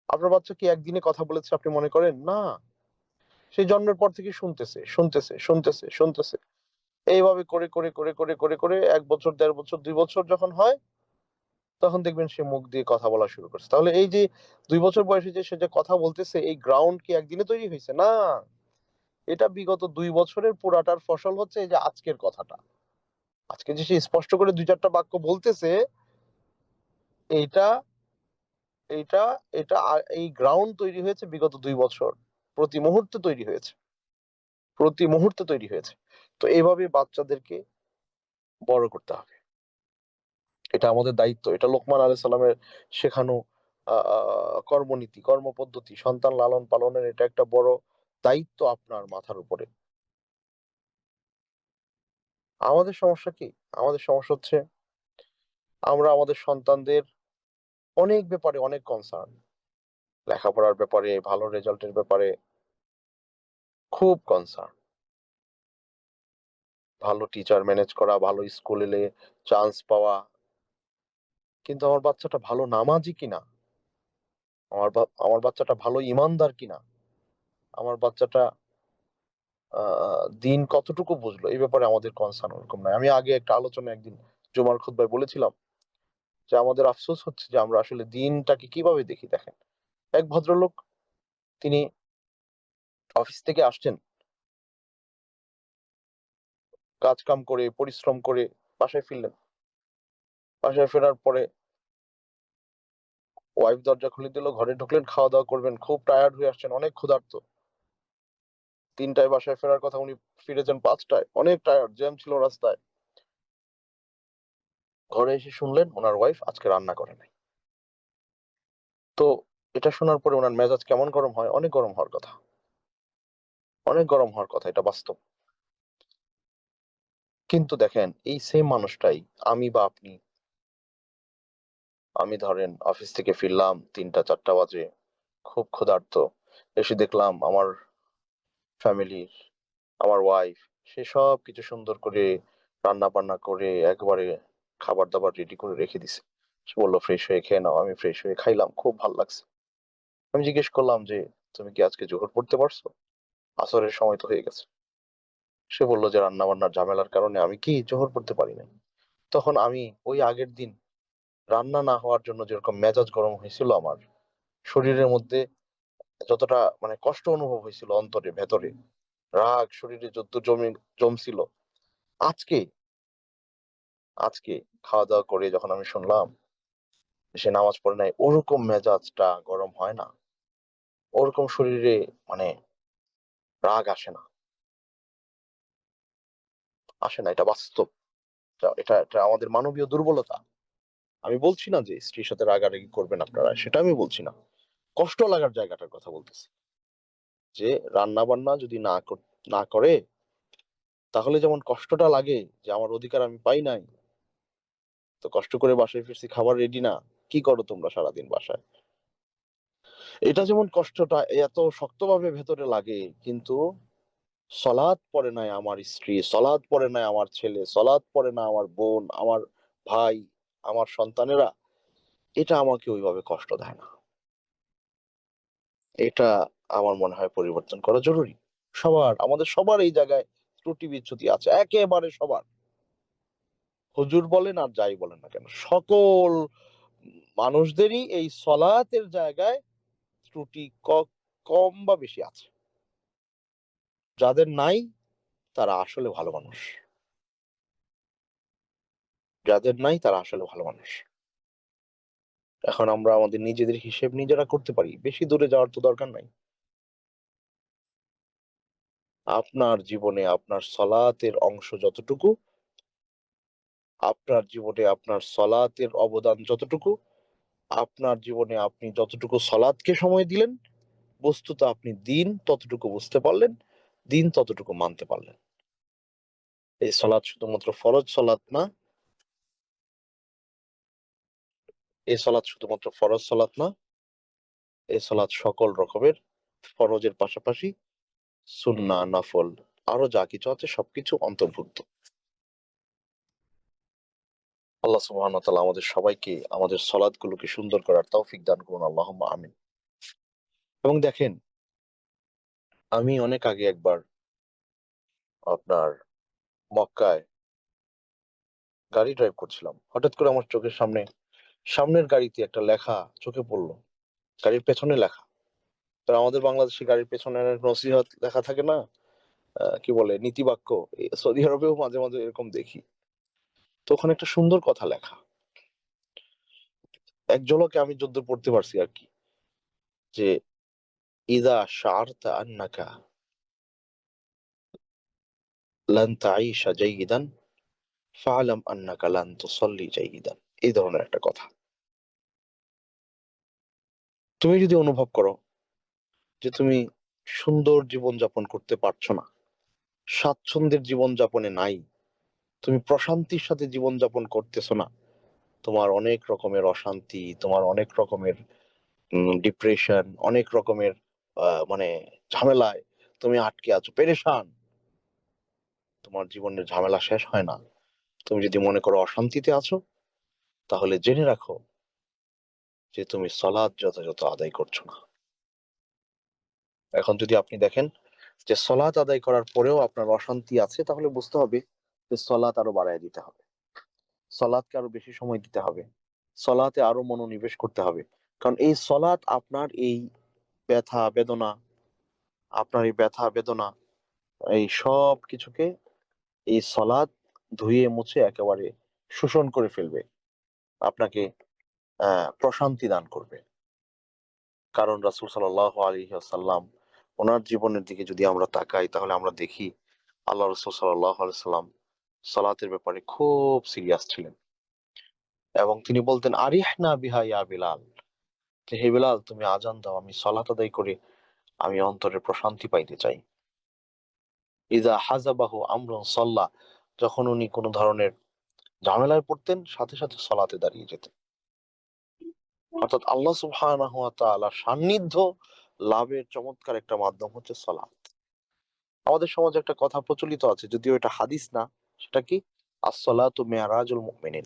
আপনার বাচ্চা কি একদিনে কথা বলেছে আপনি মনে করেন? না। সে জন্মের পর থেকেই শুনতেছে। এইভাবে করে ১ বছর, ১.৫ বছর, ২ বছর যখন হয়, তখন দেখবেন সে মুখ দিয়ে কথা বলা শুরু করছে। তাহলে এই যে ২ বছর বয়সে যে সে যে কথা বলতেছে, এই গ্রাউন্ড কি একদিনে তৈরি হইছে? না। এটা বিগত ২ বছরের পুরাটার ফসল হচ্ছে এই যে আজকের কথাটা। আজকে যে সে স্পষ্ট করে ২-৪ টা বাক্য বলতেছে, এইটা এইটা এটা এই গ্রাউন্ড তৈরি হয়েছে বিগত ২ বছর। প্রতি মুহূর্তে তৈরি হয়েছে। প্রতি মুহূর্তে তৈরি হয়েছে। তো এইভাবে বাচ্চাদেরকে বড় করতে হবে। এটা আমাদের দায়িত্ব। এটা লোকমান আলাইহিস সালামের শেখানো কর্মনীতি, কর্মপদ্ধতি। সন্তান লালন পালনের এটা একটা বড় দায়িত্ব আপনার মাথার উপরে। আমাদের সমস্যা কি? আমাদের সমস্যা হচ্ছে আমরা আমাদের সন্তানদের অনেক ব্যাপারে অনেক কনসার্ন। লেখাপড়ার ব্যাপারে, ভালো রেজাল্টের ব্যাপারে খুব কনসার্ন। ভালো টিচার ম্যানেজ করা, ভালো স্কুলে চান্স পাওয়া। কিন্তু আমার বাচ্চাটা ভালো নামাজি কিনা? আমার বাচ্চাটা ভালো ঈমানদার কিনা? আমার বাচ্চাটা দিন কতটুকু বুঝলো? এই ব্যাপারে আমাদের কনসার্ন ওরকম নাই। আমি আগে একটা আলোচনায় একদিন জুমার খুতবায় বলেছিলাম যে আমাদের আফসোস হচ্ছে যে আমরা আসলে দিনটাকে কিভাবে দেখি। দেখেন, এক ভদ্রলোক, তিনি অফিস থেকে আসছেন, কাজ কাম করে পরিশ্রম করে বাসায় ফিরলেন। বাসায় ফেরার পরে ওয়াইফ দরজা খুলে দিল, ঘরে ঢুকলেন, খাওয়া দাওয়া করবেন, খুব টায়ার্ড হয়ে আসছেন, অনেক ক্ষুধার্ত। 3টায় বাসায় ফেরার কথা, উনি ফিরেছেন 5টায়, অনেক টায়ার্ড, জ্যাম ছিল রাস্তায়। ঘরে এসে শুনলেন ওনার ওয়াইফ আজকে রান্না করে নাই। তো এটা শোনার পরে ওনার মেজাজ কেমন গরম হয়? অনেক গরম হওয়ার কথা, অনেক গরম হওয়ার কথা, এটা বাস্তব। কিন্তু দেখেন, এই সেম মানুষটাই আমি বা আপনি, আমি ধরেন অফিস থেকে ফিরলাম 3টা 4টা বাজে, খুব ক্ষুধার্ত, এসে দেখলাম আমার ফ্যামিলির, আমার ওয়াইফ, সে সব কিছু সুন্দর করে রান্না বান্না করে একবারে খাবার দাবার রেডি করে রেখে দিছে। সে বললো ফ্রেশ হয়ে খেয়ে নাও। আমি ফ্রেশ হয়ে খাইলাম, খুব ভালো লাগছে। আমি জিজ্ঞেস করলাম যে তুমি কি আজকে জোহর পড়তে পারছো? আসরের সময় তো হয়ে গেছে। সে বললো যে রান্না বান্নার ঝামেলার কারণে আমি কি জোহর পড়তে পারি নাই। তখন আমি ওই আগের দিন রান্না না হওয়ার জন্য যেরকম মেজাজ গরম হয়েছিল, আমার শরীরের মধ্যে যতটা মানে কষ্ট অনুভব হয়েছিল, অন্তরে ভেতরে রাগ শরীরে যত জমছিল, আজকে আজকে খাওয়া দাওয়া করে যখন আমি শুনলাম সে নামাজ পড়ে নাই, ওরকম মেজাজটা গরম হয় না, ওরকম শরীরে মানে রাগ আসে না, আসে না। এটা বাস্তব। এটা এটা আমাদের মানবীয় দুর্বলতা। আমি বলছি না যে স্ত্রীর সাথে রাগারাগি করবেন আপনারা, সেটা আমি বলছি না। কষ্ট লাগার জায়গাটার কথা বলতেছি, যে রান্না বান্না যদি না করে, তাহলে যেমন কষ্টটা লাগে যে আমার অধিকার আমি পাই নাই, তো কষ্ট করে বাসায় ফিরছি, খাবার রেডি না, কি করো তোমরা সারাদিন বাসায়, এটা যেমন কষ্টটা এত শক্তভাবে ভেতরে লাগে, কিন্তু সলাৎ পড়ে নাই আমার স্ত্রী, সলাৎ পড়ে নাই আমার ছেলে, সলাৎ পড়ে না আমার বোন, আমার ভাই, আমার সন্তানেরা, এটা আমাকে ওইভাবে কষ্ট দেয় না। এটা আমার মনে হয় পরিবর্তন করা জরুরি। আমাদের সবার এই জায়গায় ত্রুটি বিচ্যুতি আছে, একেবারে সবার। হুজুর বলেন আর যাই বলেন না কেন, সকল মানুষদেরই এই সলাতের জায়গায় ত্রুটি কম বা বেশি আছে। যাদের নাই তারা আসলে ভালো মানুষ, যাদের নাই তারা আসলে ভালো মানুষ। এখন আমরা আমাদের নিজেদের হিসেব নিজেরা করতে পারি, বেশি দূরে যাওয়ার তো দরকার নাই। আপনার জীবনে আপনার সলাতের অংশ যতটুকু, আপনার জীবনে আপনার সলাতের অবদান যতটুকু, আপনার জীবনে আপনি যতটুকু সলাতকে সময় দিলেন, বস্তুত আপনি দিন ততটুকু বুঝতে পারলেন, দিন ততটুকু মানতে পারলেন। এই সলাৎ শুধুমাত্র ফরজ সলাৎ না, এই সলাৎ শুধুমাত্র ফরজ সলাৎ না, এই সলাৎ সকল রকমের ফরজের পাশাপাশি সুন্নাহ, নফল, আরো যা কিছু আছে সবকিছু অন্তর্ভুক্ত। আল্লাহ সুবহানাহু ওয়া তাআলা আমাদের সবাইকে আমাদের সলাৎগুলোকে সুন্দর করার তৌফিক দান করুন, আল্লাহুম্মা আমিন। এবং দেখেন, আমি অনেক আগে একবার আপনার মক্কায় গাড়ি ড্রাইভ করছিলাম, হঠাৎ করে আমার চোখের সামনে সামনের গাড়িতে একটা লেখা চোখে পড়লো, গাড়ির পেছনে লেখা। তো আমাদের বাংলাদেশে গাড়ির পেছনে নসিহত লেখা থাকে না, কি বলে, নীতিবাক্য। সৌদি আরবেও মাঝে মাঝে এরকম দেখি। তো ওখানে একটা সুন্দর কথা লেখা, এক ঝলকে আমি যদ্দূর পড়তে পারছি আর কি, যে ইদা শাআরতা আন্নাকা লান তাঈশা জাইয়িদান ফা'লাম আন্নাকা লান তুসাল্লি জাইয়িদান, এই ধরনের একটা কথা। তুমি যদি অনুভব করো যে তুমি সুন্দর জীবন যাপন করতে পারছো না, স্বাচ্ছন্দ্যের জীবন যাপনে নাই, তুমি প্রশান্তির সাথে জীবন যাপন করতেছো না, তোমার অনেক রকমের অশান্তি, তোমার অনেক রকমের ডিপ্রেশন, অনেক রকমের মানে ঝামেলায় তুমি আটকে আছো, পেরেশান, তোমার জীবনের ঝামেলা শেষ হয় না, তুমি যদি মনে করো অশান্তিতে আছো, তাহলে জেনে রাখো যে তুমি সলাৎ যথাযথ আদায় করছো না। এখন যদি আপনি দেখেন যে সলাৎ আদায় করার পরেও আপনার অশান্তি আছে, তাহলে বুঝতে হবে যে সলাৎ আরো বাড়ায় দিতে হবে, সলাৎকে আরো বেশি সময় দিতে হবে, সলাতে আরো মনোনিবেশ করতে হবে। কারণ এই সলাৎ আপনার এই ব্যথা বেদনা, আপনার এই ব্যথা বেদনা, এই সব কিছুকে এই সলাৎ ধুয়ে মুছে একেবারে শোষণ করে ফেলবে, আপনাকে প্রশান্তি দান করবে। কারণ রাসূল সাল্লাল্লাহু আলাইহি ওয়াসাল্লাম, ওনার জীবনের দিকে যদি আমরা তাকাই, তাহলে আমরা দেখি আল্লাহ রাসূল সাল্লাল্লাহু আলাইহি ওয়াসাল্লাম সালাতের ব্যাপারে খুব সিরিয়াস ছিলেন, এবং তিনি বলতেন, আরিহনা বিহা ইয়া বিলাল, যে হে বিলাল, তুমি আজান দাও, আমি সালাত আদায় করে আমি অন্তরে প্রশান্তি পাইতে চাই। ইযা হাযাবাহু আমরুন সাল্লা, যখন উনি কোনো ধরনের ঝামেলায় পড়তেন, সাথে সাথে সালাতে দাঁড়িয়ে যেতেন। অর্থাৎ আল্লাহ সুবহানাহু ওয়া তাআলার সান্নিধ্য লাভের চমৎকার একটা মাধ্যম হচ্ছে সালাত। আমাদের সমাজে একটা কথা প্রচলিত আছে, যদিও এটা হাদিস না, সেটা কি, আস-সালাতু মি'রাজুল মুমিনিন,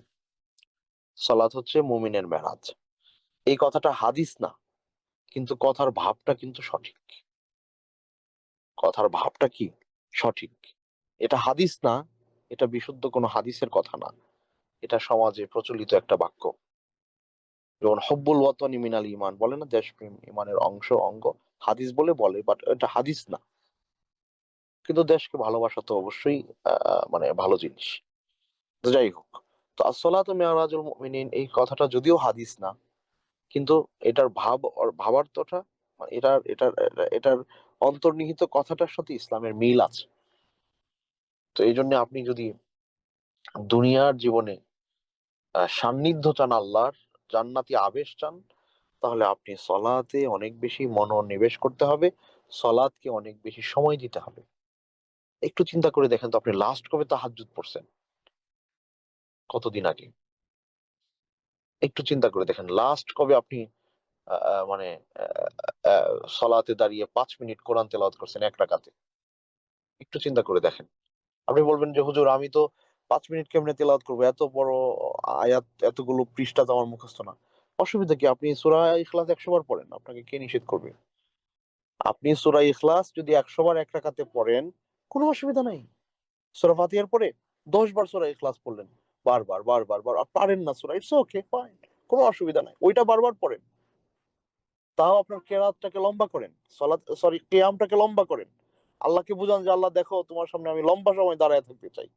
সালাত হচ্ছে মুমিনের মেরাজ। এই কথাটা হাদিস না, কিন্তু কথার ভাবটা কিন্তু সঠিক। কথার ভাবটা কি সঠিক। এটা হাদিস না, এটা বিশুদ্ধ কোনো হাদিসের কথা না, এটা সমাজে প্রচলিত একটা বাক্য। যেমন হব্বুল ওয়াতনি মিনাল ঈমান, বলে না, দেশপ্রেম ঈমানের অংশ, অঙ্গ। হাদিস বলে, বাট এটা হাদিস না। কিন্তু দেশকে ভালোবাসা তো অবশ্যই মানে ভালো জিনিস। তো যাই হোক, তো আসসালাতু মি'রাজুল মুমিনিন এই কথাটা যদিও হাদিস না, কিন্তু এটার ভাবার্থটা, এটার অন্তর্নিহিত কথাটার সাথে ইসলামের মিল আছে। তো এই জন্য আপনি যদি দুনিয়ার জীবনে সান্নিধ্য চান, আল্লাহর জান্নাতি আবেশ চান, তাহলে আপনি সলাতে অনেক বেশি মনোনিবেশ করতে হবে, সলাতকে অনেক বেশি সময় দিতে হবে। একটু চিন্তা করে দেখেন তো, আপনি লাস্ট কবে তাহাজ্জুদ পড়ছেন? কতদিন আগে? একটু চিন্তা করে দেখেন, লাস্ট কবে আপনি মানে সলাতে দাঁড়িয়ে 5 মিনিট কোরআন তেলাওয়াত করছেন এক রাকাতে? একটু চিন্তা করে দেখেন। আপনি বলবেন যে হুজুর, আমি তো 5 মিনিট কেমনে তেলাওয়াত করবো, এত বড় আয়াত, এতগুলো পৃষ্ঠা তো আমার মুখস্থ না। অসুবিধা কি, আপনি সূরা ইখলাস 100 বার পড়েন, আপনাকে কে নিষেধ করবে? আপনি সূরা ইখলাস যদি 100 বার এক রাকাতে পড়েন, কোনো অসুবিধা নাই। সূরা ফাতিহার পরে 10 বার সূরা ইখলাস পড়লেন, বারবার বারবার বার পারেন না সূরা, ইটস ওকে, ফাইন, কোনো অসুবিধা নাই, ওইটা বারবার পড়েন। তাও আপনার কেরাতটাকে লম্বা করেন, কিয়ামটাকে লম্বা করেন। আল্লাহকে বুঝান যে আল্লাহ দেখো, তোমার সামনে আমি লম্বা সময় দাঁড়ায় থাকতে চাই,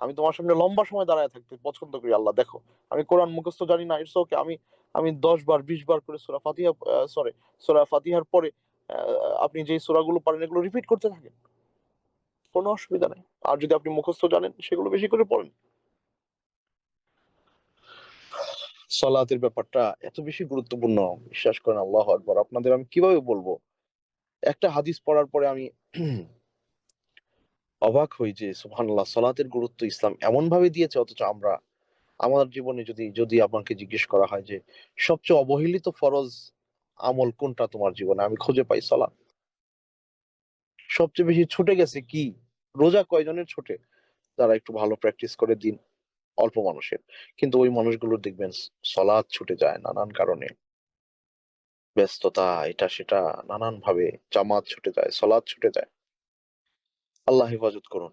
আমি তোমার সামনে লম্বা সময় দাঁড়ায় থাকতে পছন্দ করি, আল্লাহ দেখো, আমি কোরআন মুখস্থ জানি না, ইটস ওকে, আমি আমি 10 বার 20 বার করে সূরা ফাতিহার পরে আপনি যে সূরাগুলো পারেন এগুলো রিপিট করতে থাকেন, কোনো অসুবিধা নাই। আর যদি আপনি মুখস্থ জানেন, সেগুলো বেশি করে পড়েন। সালাতের ব্যাপারটা এত বেশি গুরুত্বপূর্ণ, বিশ্বাস করেন, আল্লাহু আকবার, আপনাদের আমি কিভাবে বলবো। একটা হাদিস পড়ার পরে আমি অবাক হই যে সুবহানাল্লাহ, সালাতের গুরুত্ব ইসলাম এমন ভাবে দিয়েছে, অথচ আমরা আমার জীবনে যদি যদি আমাকে জিজ্ঞেস করা হয় যে সবচেয়ে অবহেলিত ফরজ আমল কোনটা তোমার জীবনে, আমি খুঁজে পাই সালাত। সবচেয়ে বেশি ছুটে গেছে কি? রোজা কয়জনের ছোটে? যারা একটু ভালো প্র্যাকটিস করে দিন, অল্প মানুষের। কিন্তু ওই মানুষগুলোর দেখবেন সালাত ছুটে যায় নানান কারণে, ব্যস্ততা, এটা সেটা, নানান ভাবে জামাত ছুটে যায়, সালাত ছুটে যায়। আল্লাহ হেফাজত করুন।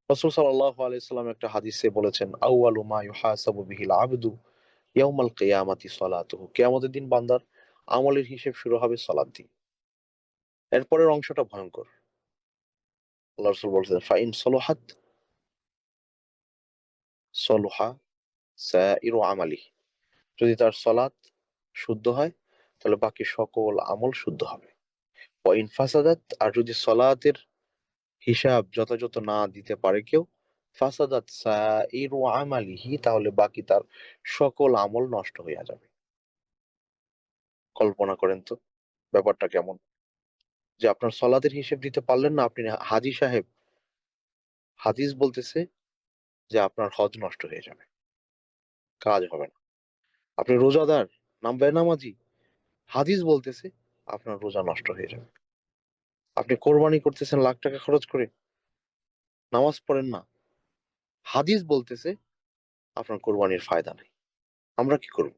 রাসূল সাল্লাল্লাহু আলাইহি সাল্লাম একটা হাদিসে বলেছেন, আউয়ালু মা ইউহাসাবু বিহিল আবদু ইয়াউমাল কিয়ামাতি সালাতুহু, কিয়ামতের দিন বান্দার আমলের হিসেব শুরু হবে সালাত দিয়ে। এরপরের অংশটা ভয়ঙ্কর। আল্লাহ রাসূল বলছেন, ফাইন সলুহাত সলুহা সাইরু আমালি, যদি তার সালাত শুদ্ধ হয়, তাহলে বাকি সকল আমল শুদ্ধ হবে। ওয়া ইন ফাসাদাত, আর যদি সালাতের হিসাব যথাযথ না দিতে পারে কেউ, ফাসাদাত সাইরু আমালিহি, তাহলে বাকি তার সকল আমল নষ্ট হইয়া যাবে। কল্পনা করেন তো ব্যাপারটা কেমন, যে আপনার সলাতের হিসেব দিতে পারলেন না, আপনি হাজী সাহেব, হাদিস বলতেছে যে আপনার হজ নষ্ট হয়ে যাবে, কাজ হবে না। আপনি রোজাদার, নাম বেনামাজি, হাদিস বলতেছে আপনার রোজা নষ্ট হয়ে যাবে। আপনি কোরবানি করতেছেন লাখ টাকা খরচ করে, নামাজ পড়েন না, হাদিস বলতেছে আপনার কোরবানির ফায়দা নেই। আমরা কি করব?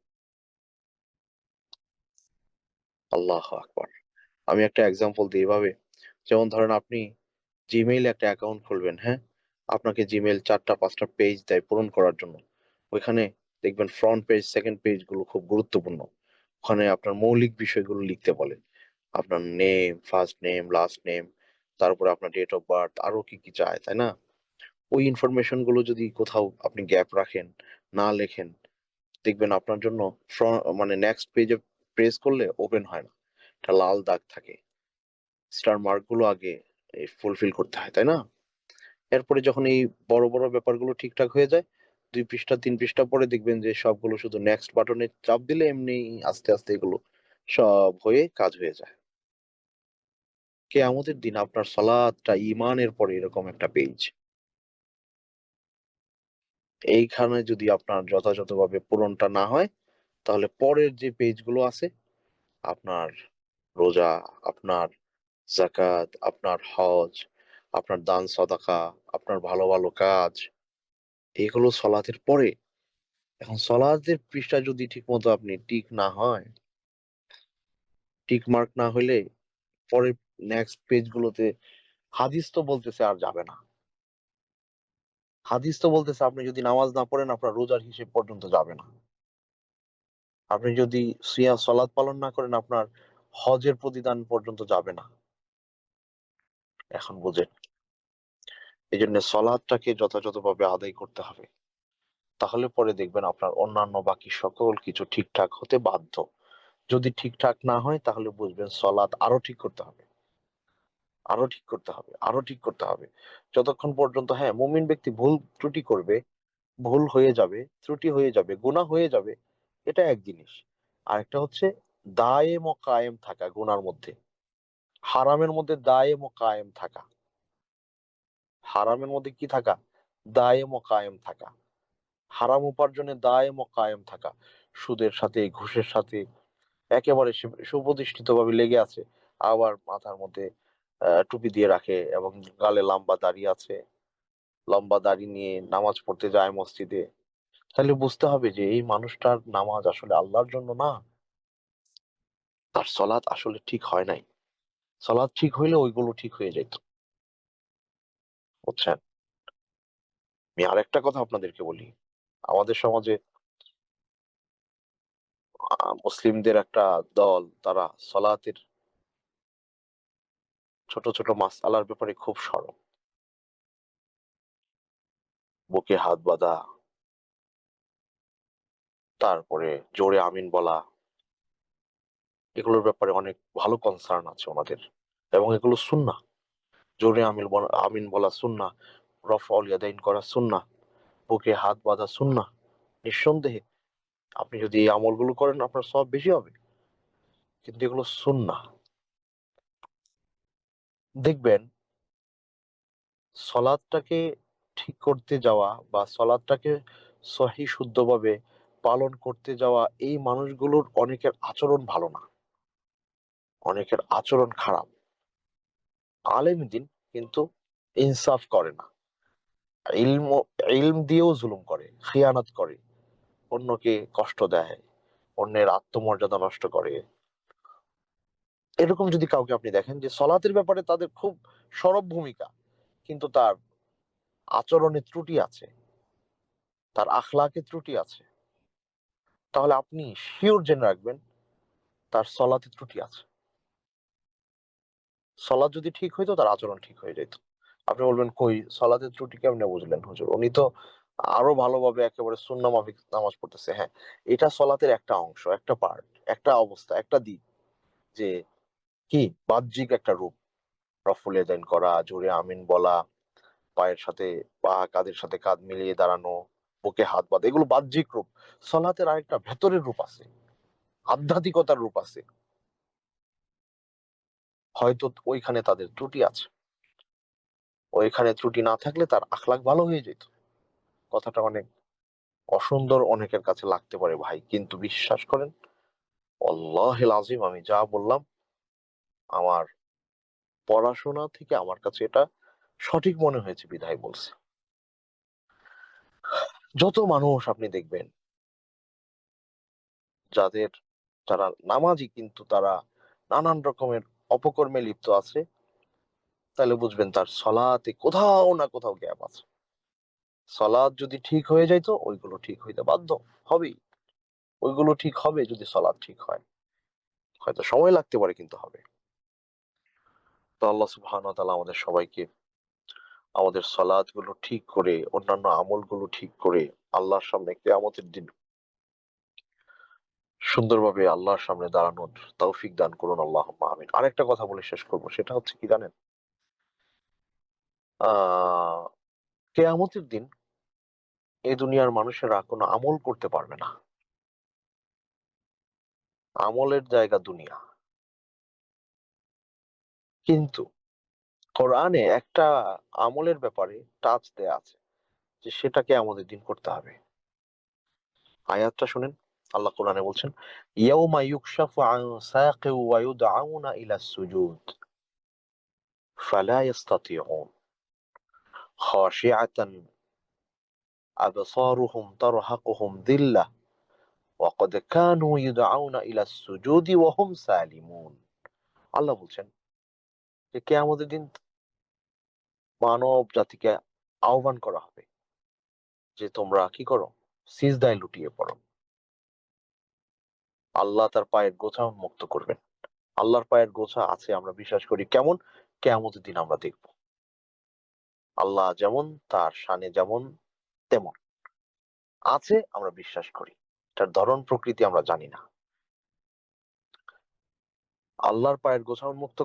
আল্লাহ আকবার। আমি একটা এক্সাম্পল দিই এভাবে, যেমন ধরেন আপনি জিমেইল একটা অ্যাকাউন্ট খুলবেন, হ্যাঁ, আপনাকে জিমেইল 4টা 5টা পেজ দেয় পূরণ করার জন্য। ওইখানে দেখবেন ফ্রন্ট পেজ, সেকেন্ড পেজ গুলো খুব গুরুত্বপূর্ণ। ওখানে আপনার মৌলিক বিষয়গুলো লিখতে বলে, আপনার name, first name, last name, তারপরে আপনার ডেট অফ বার্থ, আরো কি কি চায়, তাই না? ওই ইনফরমেশন গুলো যদি কোথাও আপনি গ্যাপ রাখেন, না লেখেন, দেখবেন আপনার জন্য মানে নেক্সট পেজে প্রেস করলে ওপেন হয় না, একটা লাল দাগ থাকে। স্টার মার্ক গুলো আগে ফুলফিল করতে হয়, তাই না? এরপরে যখন এই বড় বড় ব্যাপারগুলো ঠিকঠাক হয়ে যায়, 2 পৃষ্ঠা 3 পৃষ্ঠা পরে দেখবেন যে সবগুলো শুধু নেক্সট বাটনে চাপ দিলে এমনি আস্তে আস্তে এগুলো সব হয়ে কাজ হয়ে যায়। কিয়ামতের দিন আপনার সালাতটা ঈমানের পরে এরকম একটা পেজ। এইখানে যদি আপনার যথাযথভাবে পূরণটা না হয়, তাহলে পরের যে পেজগুলো আছে, আপনার রোজা, আপনার যাকাত, আপনার হজ, আপনার দান সদাকা, আপনার ভালো ভালো কাজ, এগুলো সলাতের পরে। এখন সলাতের পৃষ্ঠা যদি ঠিকমতো আপনি টিক না হয়, টিক মার্ক না হইলে পরের নেক্সট পেজগুলোতে হাদিস তো বলতেছে আর যাবে না। হাদিস তো বলতেছে আপনি যদি নামাজ না পড়েন আপনার রোজার হিসেব পর্যন্ত যাবে না। আপনি যদি সলাত পালন না করেন আপনার হজের প্রতিদান পর্যন্ত যাবে না। এখন বুঝেন, এই জন্য সলাদটাকে যথাযথভাবে আদায় করতে হবে। তাহলে পরে দেখবেন আপনার অন্যান্য বাকি সকল কিছু ঠিকঠাক হতে বাধ্য। যদি ঠিকঠাক না হয় তাহলে বুঝবেন সলাৎ আরো ঠিক করতে হবে, আরো ঠিক করতে হবে, আরো ঠিক করতে হবে। যতক্ষণ পর্যন্ত, হ্যাঁ, মুমিন ব্যক্তি ভুল ত্রুটি করবে, ভুল হয়ে যাবে, ত্রুটি হয়ে যাবে, গুনাহ হয়ে যাবে, এটা এক জিনিস। আরেকটা হচ্ছে দায়েম ও কায়েম থাকা গুনার মধ্যে, হারামের মধ্যে দায়েম ও কায়েম থাকা। হারামের মধ্যে কি থাকা? দায়েম ও কায়েম থাকা। হারাম উপার্জনে দায়েম ও কায়েম থাকা। সুদের সাথে, ঘুষের সাথে একেবারে সুপ্রতিষ্ঠিত ভাবে লেগে আছে। আবার মাথার মধ্যে টুপি দিয়ে রাখে এবং গালে লম্বা দাড়ি আছে, লম্বা দাড়ি নিয়ে নামাজ পড়তে যায় মসজিদে। তাহলে বুঝতে হবে যে এই মানুষটার নামাজ আসলে আল্লাহর জন্য না, তার সলাৎ আসলে ঠিক হয় নাই। সলাৎ ঠিক হইলে ওইগুলো ঠিক হয়ে যেত। বুঝছেন? আমি আরেকটা কথা আপনাদেরকে বলি, আমাদের সমাজে মুসলিমদের একটা দল, তারা সলাতের ছোট ছোট মাসআলার ব্যাপারে খুব সরব। বুকে হাত বাঁধা, তারপরে জোরে আমিন বলা, এগুলোর ব্যাপারে অনেক ভালো কনসার্ন আছে ওনাদের, এবং এগুলো সুন্নাহ। জোরে আমিন বলা সুন্নাহ, রফউল ইয়াদাইন করা সুন্নাহ, বুকে হাত বাঁধা সুন্নাহ। নিঃসন্দেহে আপনি যদি এই আমলগুলো করেন আপনার সব বেশি হবে, কিন্তু এগুলো সুন্নাহ। দেখবেন সলাদটাকে ঠিক করতে যাওয়া বা সলাদটাকে সহি শুদ্ধভাবে পালন করতে যাওয়া, এই মানুষগুলোর অনেকের আচরণ ভালো না, অনেকের আচরণ খারাপ। আলেম দিন কিন্তু ইনসাফ করে না, ইলম ইলম দিয়েও জুলুম করে, খিয়ানত করে, অন্যকে কষ্ট দেয়, অন্যের আত্মমর্যাদা নষ্ট করে। এরকম যদি কাউকে আপনি দেখেন যে সলাতের ব্যাপারে তাদের খুব সরব ভূমিকা, কিন্তু তার আচরণে ত্রুটি আছে, তার আখলাকে ত্রুটি আছে, তাহলে আপনি শিওর জেনে রাখবেন তার সলাতে ত্রুটি আছে। সলাৎ যদি ঠিক হইতো তার আচরণ ঠিক হয়ে যেত। আপনি বলবেন কই সলাতের ত্রুটি কেমনে বুঝলেন হুজুর? উনি তো আরো ভালোভাবে একেবারে সুন্নাহ মাফিক নামাজ পড়তেছে। হ্যাঁ, এটা সলাতের একটা অংশ, একটা পার্ট, একটা অবস্থা, একটা দিক, যে কি বাহ্যিক একটা রূপ। রফুল ইয়াদাইন করা, জোরে আমিন বলা, পায়ের সাথে পা, কাঁধের সাথে কাঁধ মিলিয়ে দাঁড়ানো, বুকে হাত বাঁধা, এগুলো বাহ্যিক রূপ। সলাতের আরেকটা ভেতরের রূপ আছে, আধ্যাত্মিকতার রূপ আছে। হয়তো ওইখানে তাদের ত্রুটি আছে, ওইখানে ত্রুটি না থাকলে তার আখলাক ভালো হয়ে যেত। কথাটা অনেক অসুন্দর অনেকের কাছে লাগতে পারে ভাই, কিন্তু বিশ্বাস করেন, আল্লাহিল আজিম, আমি যা বললাম আমার পড়াশোনা থেকে আমার কাছে এটা সঠিক মনে হয়েছে বিধায় বলছে। যত মানুষ আপনি দেখবেন যারা নামাজি কিন্তু তারা নানান রকমের অপকর্মে লিপ্ত আছে, তাহলে বুঝবেন তার সলাতে কোথাও না কোথাও গ্যাপ আছে। সলাৎ যদি ঠিক হয়ে যাইতো ওইগুলো ঠিক হইতে বাধ্য হবেই, ওইগুলো ঠিক হবে যদি সলাৎ ঠিক হয়। হয়তো সময় লাগতে পারে, কিন্তু হবে। তো আল্লাহ সুবহানাহু ওয়া তাআলা আমাদের সবাইকে আমাদের সলাৎ গুলো ঠিক করে, অন্যান্য আমল গুলো ঠিক করে আল্লাহর সামনে কিয়ামতের দিন সুন্দরভাবে আল্লাহর সামনে দাঁড়ানোর তৌফিক দান করুন, আল্লাহুম্মা আমিন। আরেকটা কথা বলে শেষ করবো, সেটা হচ্ছে কি জানেন, আহ কিয়ামতের দিন এই দুনিয়ার মানুষেরা কোনো আমল করতে পারবে না। আমলের জায়গা দুনিয়া। কিন্তু কোরআনে একটা আমলের ব্যাপারে টাচ দেয়া আছে যে সেটাকে আমাদের দিন করতে হবে। আয়াতটা শুনেন, আল্লাহ কোরআনে বলছেন, ইয়াউমা ইউকশাফু আন সাকিন ওয়া ইউদআউনা ইলা সুজুদ ফালা ইস্তাতিউন খাশিআতান আবসারুহুম তারহাকুহুম যিল্লাহ ওয়া ক্বাদ কানু ইউদআউনা ইলা সুজুদি ওয়া হুম সালিমুন। আল্লাহ বলছেন যে কিয়ামতের দিন মানব জাতিকে আহ্বান করা হবে যে তোমরা কি করো, সিজদায় লুটিয়ে পড়ো। আল্লাহ তার পায়ের গোছা উন্মুক্ত করবেন। আল্লাহর পায়ের গোছা আছে আমরা বিশ্বাস করি। কেমন? কিয়ামতের দিন আমরা দেখব আল্লাহ যেমন, তার শানে যেমন তেমন আছে, আমরা বিশ্বাস করি। তার ধরন প্রকৃতি আমরা জানি না। আল্লাহর পায়ের গোছা উন্মুক্ত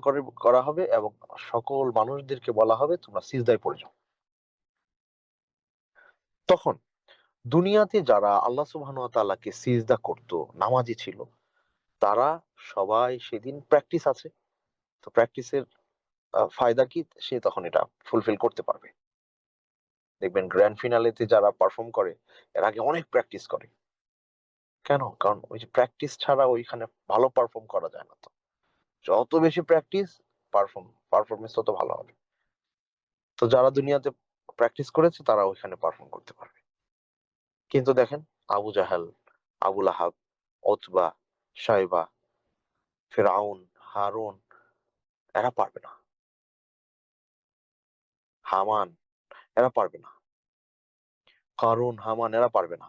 করা হবে এবং সকল মানুষদেরকে বলা হবে তোমরা সিজদায় পড়ে যাও। তখন দুনিয়াতে যারা আল্লাহ সুবহানাহু ওয়া তাআলাকে সিজদা করত, নামাজি ছিল, তারা সবাই সেদিন প্র্যাকটিস আছে। তো প্র্যাকটিসের ফায়দা কি, সে তখন এটা ফুলফিল করতে পারবে। দেখবেন গ্র্যান্ড ফিনালেতে যারা পারফর্ম করে এর আগে অনেক প্র্যাকটিস করে। কেন? কারণ ওই যে প্র্যাকটিস ছাড়া ওইখানে ভালো পারফর্ম করা যায় না। তো যত বেশি প্র্যাকটিস, পারফরমেন্স তত ভালো হবে। তো যারা দুনিয়াতে প্র্যাকটিস করেছে তারা ওইখানে পারফর্ম করতে পারবে। কিন্তু দেখেন, আবু জাহেল, আবু লাহাব, উতবা, শাইবা, ফিরআউন, হারুন, এরা পারবে না। হামান, এরা পারবে না। কারুন, হামান, এরা পারবে না।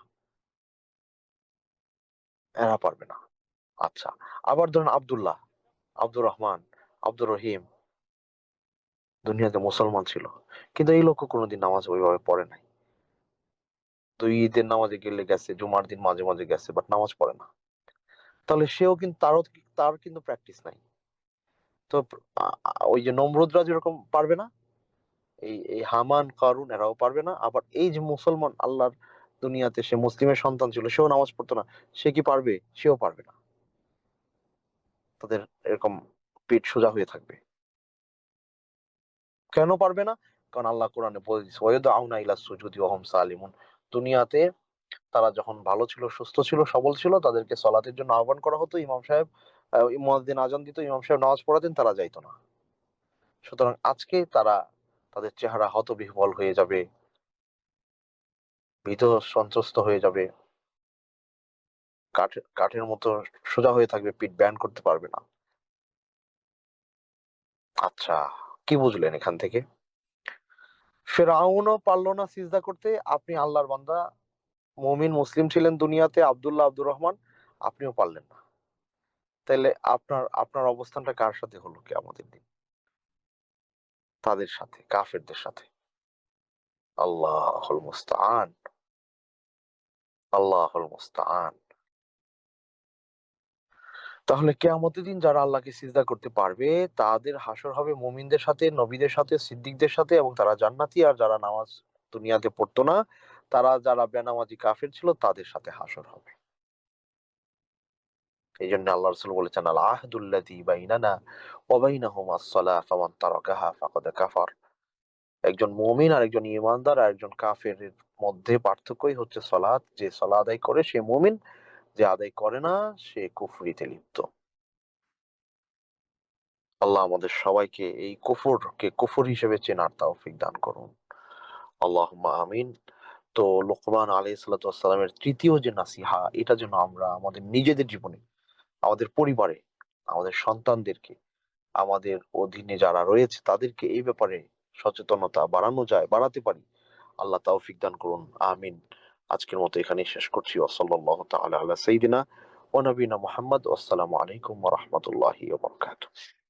এরা পারবে না। আচ্ছা, আবার ধরুন আব্দুল্লাহ, আব্দুর রহমান, আব্দুর রহিম, দুনিয়াতে মুসলমান ছিল, কিন্তু এই লোক কোনোদিন নামাজ ওইভাবে পড়ে নাই। দুই ঈদের নামাজে গেলে গেছে, জুমার দিন মাঝে মাঝে গেছে, বাট নামাজ পড়ে না। তাহলে সেও কিন্তু, তার কিন্তু প্র্যাকটিস নাই। তো ওই যে নমরুদরা যেরকম পারবে না, এই এই হামান, কারুন, এরাও পারবে না। আবার এই যে মুসলমান, আল্লাহর দুনিয়াতে সে মুসলিমের সন্তান ছিল, সেও নামাজ পড়তো না, সে কি পারবে? সেও পারবে না। তাদের এরকম পিঠ সোজা হয়ে থাকবে। কেন পারবে না? কারণ আল্লাহ কোরআনে বলে দিয়েছে, ওয়ায়ুদআউনা ইলা সুজুদি ওয়া হুম সালিমুন। দুনিয়াতে তারা যখন ভালো ছিল, সুস্থ ছিল, সবল ছিল, তাদেরকে সলাতের জন্য আহ্বান করা হতো। ইমাম সাহেব মুয়াজ্জিন আজান দিত, ইমাম সাহেব নামাজ পড়াতেন, তারা যাইতো না। সুতরাং আজকে তারা, তাদের চেহারা হতবিহ্বল হয়ে যাবে, ভীত সন্ত্রস্ত হয়ে যাবে, কাঠের মতো সোজা হয়ে থাকবে, পিঠ ব্যান্ড করতে পারবে না। আচ্ছা, কি বুঝলেন এখান থেকে? ফেরাউনও পারলো না সিজদা করতে। আপনি আল্লাহর বান্দা, মুমিন মুসলিম ছিলেন দুনিয়াতে, আব্দুল্লাহ, আব্দুর রহমান, আপনিও পারলেন না। তাহলে আপনার আপনার অবস্থানটা কার সাথে হলো কিয়ামতের দিন? তাদের সাথে, কাফেরদের সাথে। আল্লাহুল মুস্তাআন, আল্লাহুল মুস্তাআন। তাহলে কিয়ামতের দিন যারা আল্লাহকে সিজদা করতে পারবে তাদের হাসর হবে মুমিনদের সাথে, নবীদের সাথে, সিদ্দিকদের সাথে, এবং তারা জান্নাতি। আর যারা নামাজ দুনিয়াতে পড়তো না, তারা যারা বেনামাজি কাফের ছিল, তাদের সাথে হাসর হবে। এই জন্য আল্লাহ রাসূল বলেছেন, আল আহদুল্লাযী বাইনানা ওয়া বাইনাহুম আস-সালাহ ফামান তারাকাহা ফাকাদ কাফার। একজন মুমিন আর একজন ঈমানদার আর একজন কাফেরের মধ্যে পার্থক্যই হচ্ছে সালাত। যে সালাত আদায় করে সে মুমিন, যে আদায় করে না সে কুফরিতে লিপ্ত। আল্লাহ আমাদের সবাইকে এই কুফরকে কুফর হিসেবে চেনার তৌফিক দান করুন। আল্লাহুম্মা আমিন। তো লোকমান আলাইহিস সালাতু ওয়াস সালামের তৃতীয় যে নাসিহা, এটা যেন আমরা আমাদের নিজেদের জীবনে, আমাদের পরিবারে, আমাদের সন্তানদেরকে, আমাদের অধীনে যারা রয়েছে তাদেরকে এই ব্যাপারে সচেতনতা বাড়ানো যায়, বাড়াতে পারি। আল্লাহ তৌফিক দান করুন। আমিন। আজকের মতো এখানেই শেষ করছি। ওয়া সাল্লাল্লাহু তাআলা আলা সাইয়্যিদিনা ওয়া নবিয়িনা মুহাম্মদ। আসসালামু আলাইকুম ওয়া রাহমাতুল্লাহি ওয়া বারাকাতুহু।